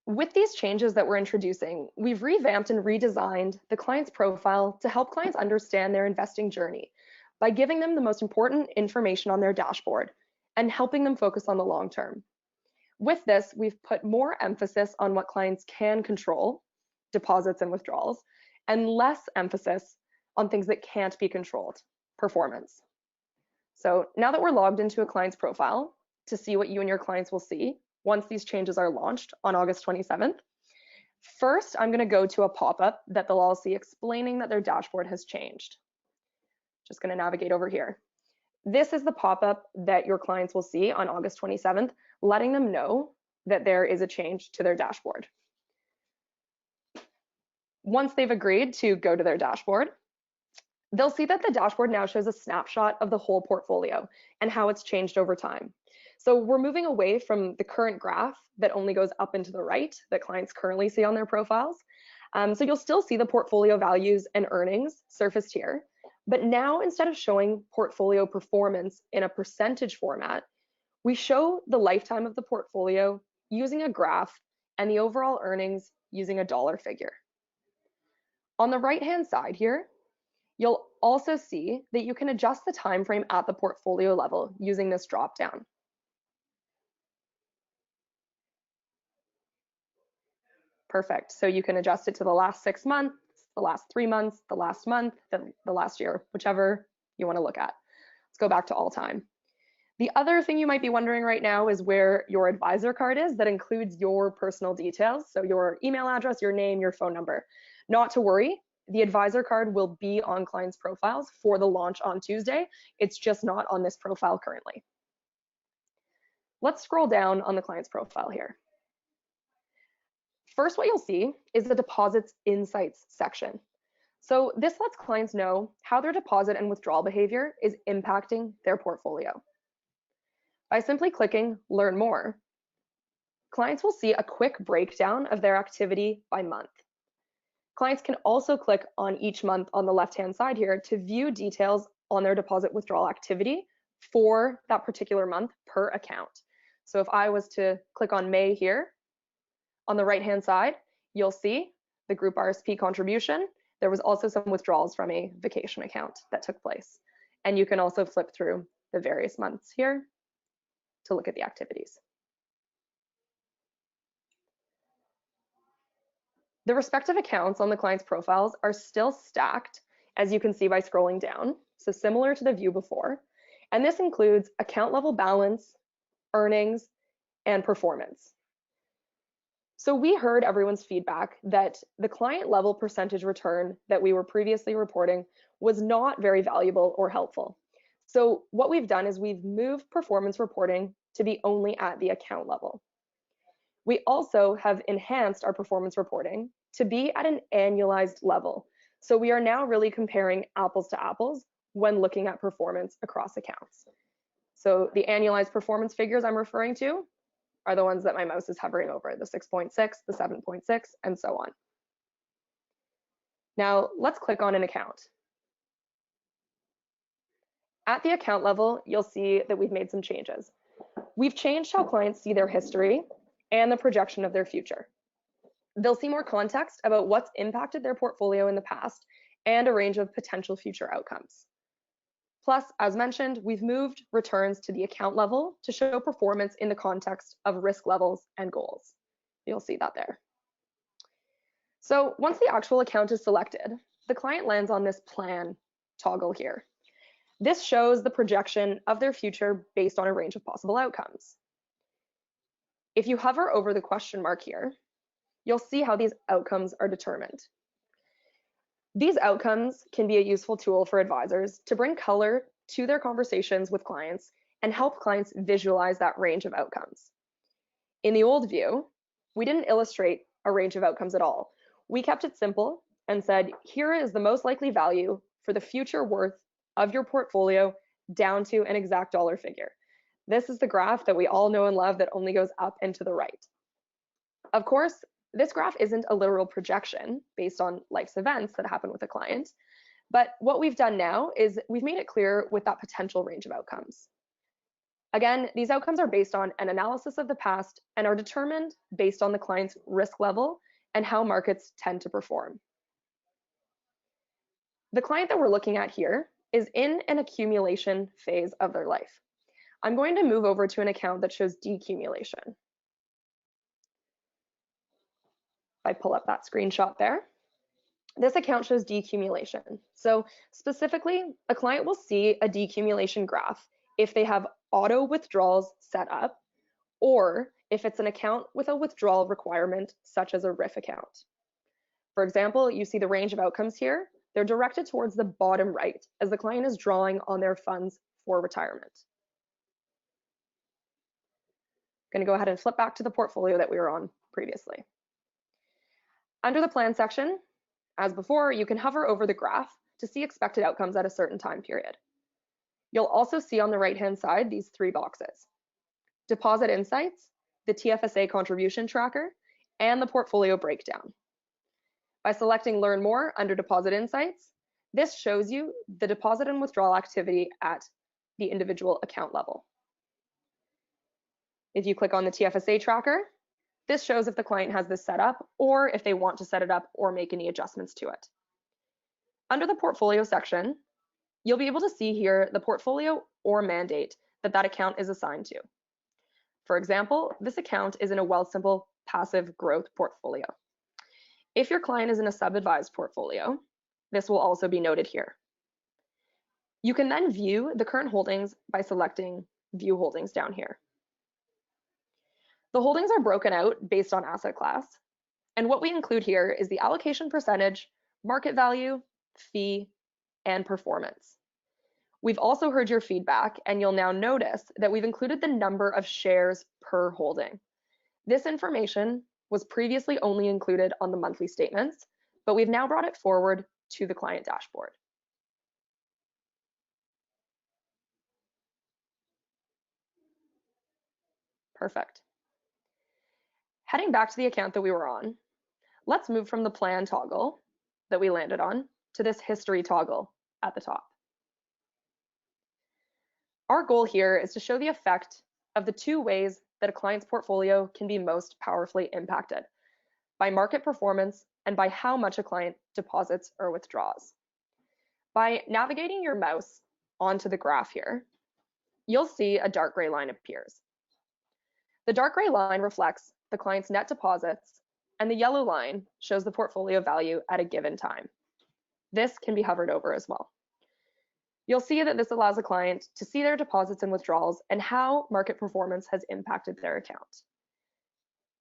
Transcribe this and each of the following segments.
With these changes that we're introducing, we've revamped and redesigned the client's profile to help clients understand their investing journey by giving them the most important information on their dashboard and helping them focus on the long term. With this, we've put more emphasis on what clients can control, deposits and withdrawals, and less emphasis on things that can't be controlled, performance. So now that we're logged into a client's profile to see what you and your clients will see once these changes are launched on August 27th, first I'm going to go to a pop-up that they'll all see explaining that their dashboard has changed. Just going to navigate over here. This is the pop-up that your clients will see on August 27th, letting them know that there is a change to their dashboard. Once they've agreed to go to their dashboard, they'll see that the dashboard now shows a snapshot of the whole portfolio and how it's changed over time. So we're moving away from the current graph that only goes up and to the right that clients currently see on their profiles. So you'll still see the portfolio values and earnings surfaced here, but now instead of showing portfolio performance in a percentage format, we show the lifetime of the portfolio using a graph and the overall earnings using a dollar figure. On the right-hand side here, you'll also see that you can adjust the time frame at the portfolio level using this drop-down. Perfect. So you can adjust it to the last 6 months, the last 3 months, the last month, the last year, whichever you want to look at. Let's go back to all time. The other thing you might be wondering right now is where your advisor card is that includes your personal details. So your email address, your name, your phone number. Not to worry, the advisor card will be on clients' profiles for the launch on Tuesday. It's just not on this profile currently. Let's scroll down on the client's profile here. First, what you'll see is the Deposits Insights section. So this lets clients know how their deposit and withdrawal behavior is impacting their portfolio. By simply clicking Learn More, clients will see a quick breakdown of their activity by month. Clients can also click on each month on the left-hand side here to view details on their deposit withdrawal activity for that particular month per account. So if I was to click on May here, on the right-hand side, you'll see the group RSP contribution. There was also some withdrawals from a vacation account that took place. And you can also flip through the various months here to look at the activities. The respective accounts on the client's profiles are still stacked, as you can see by scrolling down, so similar to the view before. And this includes account level balance, earnings, and performance. So we heard everyone's feedback that the client level percentage return that we were previously reporting was not very valuable or helpful. So what we've done is we've moved performance reporting to be only at the account level. We also have enhanced our performance reporting to be at an annualized level. So we are now really comparing apples to apples when looking at performance across accounts. So the annualized performance figures I'm referring to are the ones that my mouse is hovering over, the 6.6, the 7.6, and so on. Now let's click on an account. At the account level, you'll see that we've made some changes. We've changed how clients see their history and the projection of their future. They'll see more context about what's impacted their portfolio in the past and a range of potential future outcomes. Plus, as mentioned, we've moved returns to the account level to show performance in the context of risk levels and goals. You'll see that there. So once the actual account is selected, the client lands on this plan toggle here. This shows the projection of their future based on a range of possible outcomes. If you hover over the question mark here, you'll see how these outcomes are determined. These outcomes can be a useful tool for advisors to bring color to their conversations with clients and help clients visualize that range of outcomes. In the old view, we didn't illustrate a range of outcomes at all. We kept it simple and said, here is the most likely value for the future worth of your portfolio down to an exact dollar figure. This is the graph that we all know and love that only goes up and to the right. Of course, this graph isn't a literal projection based on life's events that happen with a client, but what we've done now is we've made it clear with that potential range of outcomes. Again, these outcomes are based on an analysis of the past and are determined based on the client's risk level and how markets tend to perform. The client that we're looking at here is in an accumulation phase of their life. I'm going to move over to an account that shows decumulation. If I pull up that screenshot there, this account shows decumulation. So specifically, a client will see a decumulation graph if they have auto withdrawals set up, or if it's an account with a withdrawal requirement, such as a RIF account. For example, you see the range of outcomes here. They're directed towards the bottom right as the client is drawing on their funds for retirement. I'm going to go ahead and flip back to the portfolio that we were on previously. Under the plan section, as before, you can hover over the graph to see expected outcomes at a certain time period. You'll also see on the right-hand side these three boxes: deposit insights, the TFSA contribution tracker, and the portfolio breakdown. By selecting Learn More under Deposit Insights, this shows you the deposit and withdrawal activity at the individual account level. If you click on the TFSA tracker, this shows if the client has this set up or if they want to set it up or make any adjustments to it. Under the portfolio section, you'll be able to see here the portfolio or mandate that that account is assigned to. For example, this account is in a Wealthsimple passive growth portfolio. If your client is in a sub-advised portfolio, this will also be noted here. You can then view the current holdings by selecting View Holdings down here. The holdings are broken out based on asset class, and what we include here is the allocation percentage, market value, fee, and performance. We've also heard your feedback, and you'll now notice that we've included the number of shares per holding. This information was previously only included on the monthly statements, but we've now brought it forward to the client dashboard. Perfect. Heading back to the account that we were on, let's move from the plan toggle that we landed on to this history toggle at the top. Our goal here is to show the effect of the two ways that a client's portfolio can be most powerfully impacted: by market performance and by how much a client deposits or withdraws. By navigating your mouse onto the graph here, you'll see a dark gray line appears. The dark gray line reflects the client's net deposits, and the yellow line shows the portfolio value at a given time. This can be hovered over as well. You'll see that this allows a client to see their deposits and withdrawals and how market performance has impacted their account.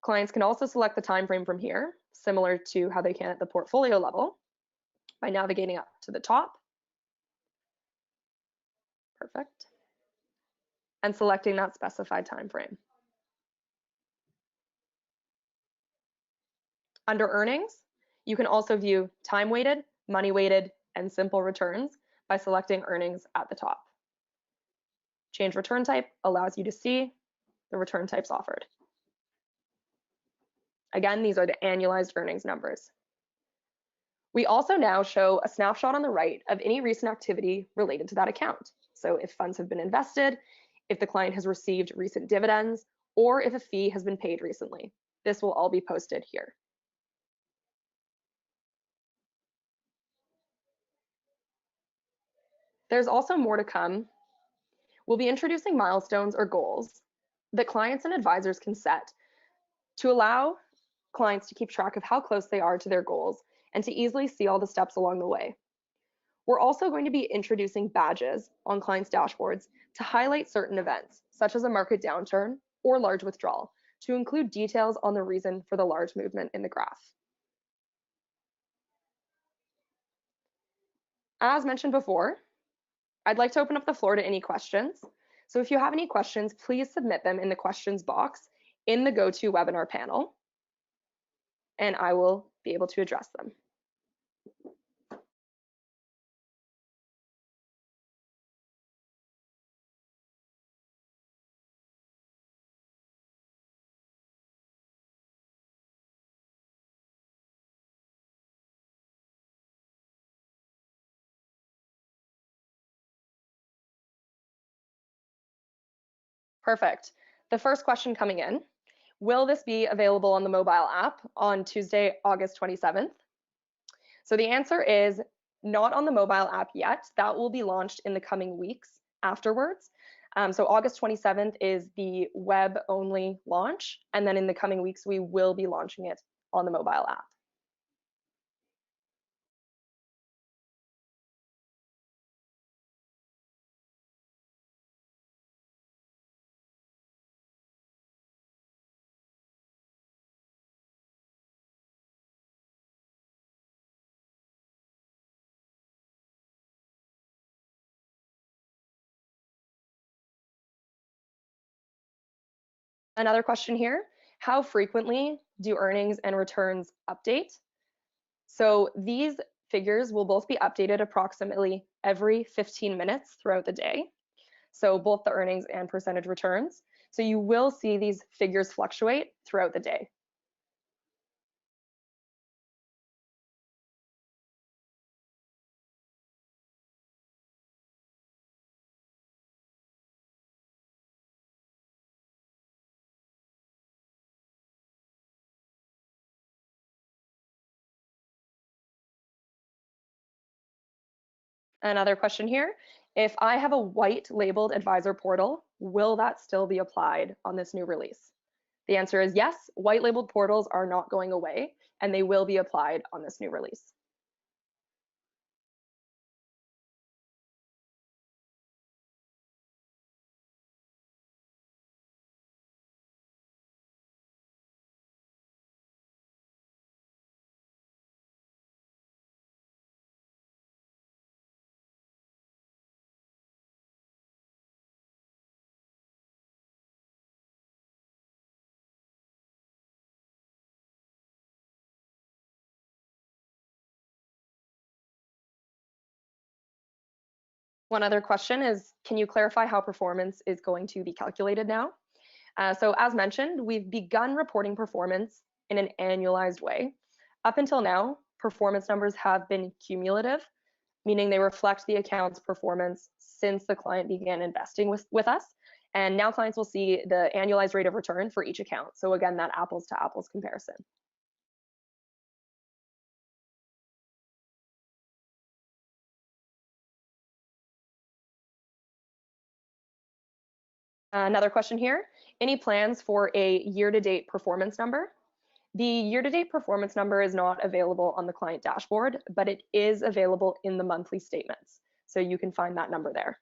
Clients can also select the time frame from here, similar to how they can at the portfolio level, by navigating up to the top. Perfect. And selecting that specified time frame. Under earnings, you can also view time-weighted, money-weighted, and simple returns by selecting earnings at the top. Change return type allows you to see the return types offered. Again, these are the annualized earnings numbers. We also now show a snapshot on the right of any recent activity related to that account. So if funds have been invested, if the client has received recent dividends, or if a fee has been paid recently. This will all be posted here. There's also more to come. We'll be introducing milestones or goals that clients and advisors can set to allow clients to keep track of how close they are to their goals and to easily see all the steps along the way. We're also going to be introducing badges on clients' dashboards to highlight certain events, such as a market downturn or large withdrawal, to include details on the reason for the large movement in the graph. As mentioned before, I'd like to open up the floor to any questions. So if you have any questions, please submit them in the questions box in the GoToWebinar panel, and I will be able to address them. Perfect. The first question coming in, will this be available on the mobile app on Tuesday, August 27th? So the answer is not on the mobile app yet. That will be launched in the coming weeks afterwards. So August 27th is the web only launch. And then in the coming weeks, we will be launching it on the mobile app. Another question here, how frequently do earnings and returns update? So these figures will both be updated approximately every 15 minutes throughout the day. So both the earnings and percentage returns. So you will see these figures fluctuate throughout the day. Another question here, if I have a white labeled advisor portal, will that still be applied on this new release? The answer is yes, white labeled portals are not going away and they will be applied on this new release. One other question is, can you clarify how performance is going to be calculated now? So as mentioned, we've begun reporting performance in an annualized way. Up until now, performance numbers have been cumulative, meaning they reflect the account's performance since the client began investing with us. And now clients will see the annualized rate of return for each account. So again, that apples to apples comparison. Another question here, any plans for a year-to-date performance number? The year-to-date performance number is not available on the client dashboard, but it is available in the monthly statements. So you can find that number there.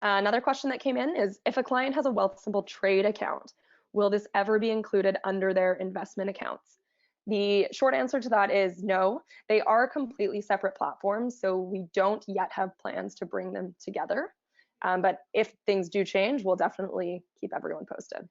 Another question that came in is, if a client has a Wealthsimple trade account, will this ever be included under their investment accounts? The short answer to that is no. They are completely separate platforms, so we don't yet have plans to bring them together. But if things do change, we'll definitely keep everyone posted.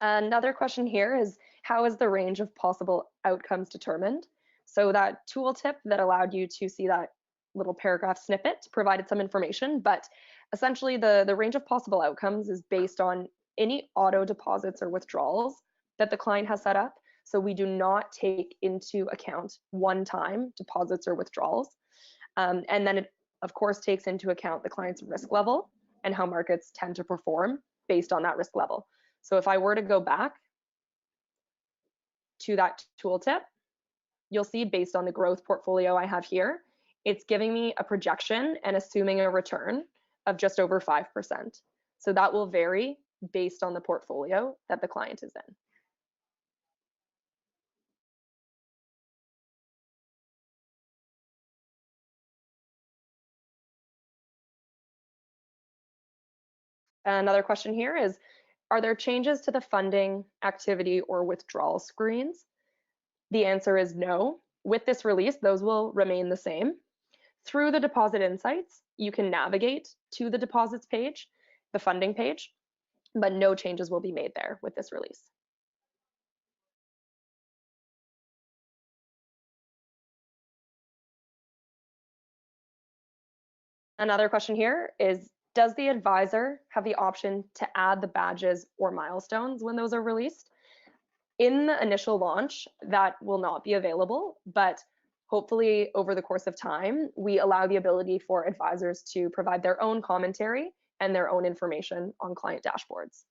Another question here is, how is the range of possible outcomes determined? So that tooltip that allowed you to see that little paragraph snippet provided some information, but essentially the range of possible outcomes is based on any auto deposits or withdrawals that the client has set up. So we do not take into account one-time deposits or withdrawals. And then it, of course, takes into account the client's risk level and how markets tend to perform based on that risk level. So if I were to go back to that tooltip, you'll see based on the growth portfolio I have here, it's giving me a projection and assuming a return of just over 5%. So that will vary based on the portfolio that the client is in. Another question here is, are there changes to the funding, activity, or withdrawal screens? The answer is no. With this release, those will remain the same. Through the deposit insights, you can navigate to the deposits page, the funding page, but no changes will be made there with this release. Another question here is, does the advisor have the option to add the badges or milestones when those are released? In the initial launch, that will not be available, but hopefully over the course of time, we allow the ability for advisors to provide their own commentary and their own information on client dashboards.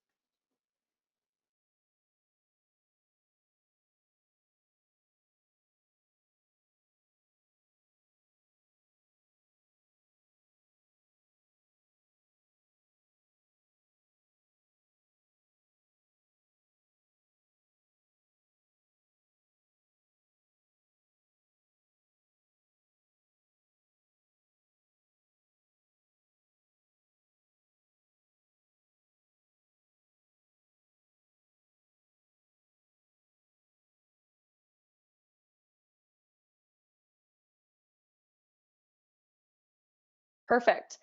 Perfect.